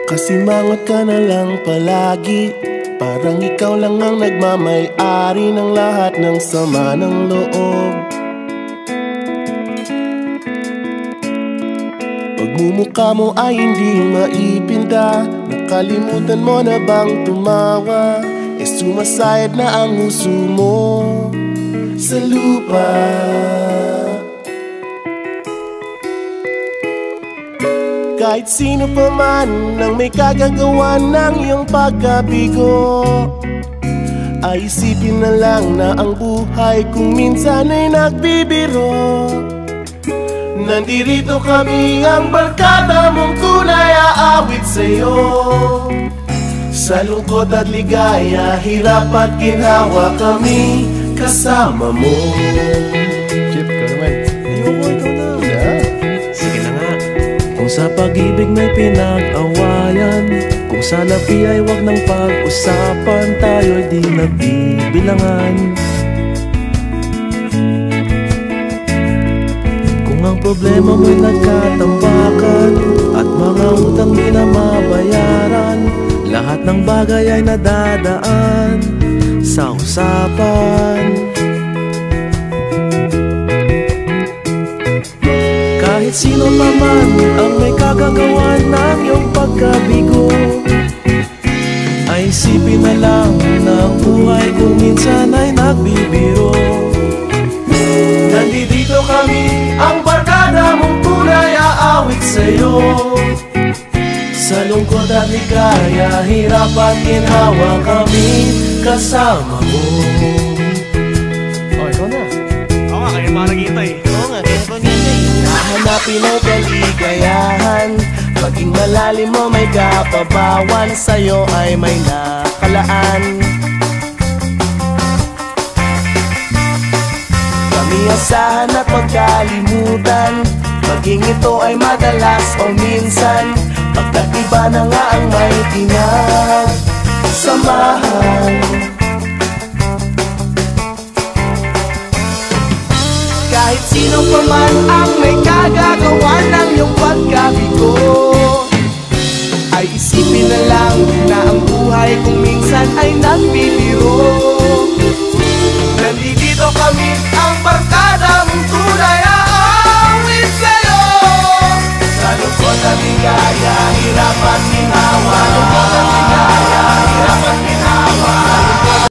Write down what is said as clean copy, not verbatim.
Makasimangot ka na lang palagi, parang ikaw lang ang nagmamay-ari ng lahat ng sama ng loob. Pagmumukha mo ay hindi maipinta, nakalimutan mo na bang tumawa? Sumasayad na ang uso mo sa lupa. Kahit sino pa man ang may kagagawa ng iyong pagkabigo, ay isipin na lang na ang buhay kung minsan ay nagbibiro. Nandirito kami, ang barkada mong tunay aawit sa'yo. Sa lungkot at ligaya, hirap at ginhawa, kami kasama mo. Chip, ka naman. Ayoko, ikaw na. Sige na nga. Kung sa pag-ibig may pinag-awayan, kung sa labi ay wag nang pag-usapan, tayo'y di nagbibilangan. Kung ang problema mo'y nagkatambakan at mga utang di na mabayaran, lahat ng bagay ay nadadaan sa usapan. Kahit sino pa man ang may kagagawa ng iyong pagkabigo, ay isipin na lang na ang buhay kung minsan ay nagbibiro. Nandito kami, ang barkada mong tunay aawit sa'yo. Sa lungkot at ligaya, hirap at ginhawa, kami kasama mo. Oh, ikaw na. Oo nga, kaya parang kita eh. Oo nga, kaya parang kita eh. Nahanapin ang kaligayahan, paging malalim mo may kapabawan, sa'yo ay may nakalaan. Kami asahan at magkalimutan, maging ito ay madalas o minsan, pagkat iba na nga ang may pinagsamahan. Kahit sino pa man ang may kagagawa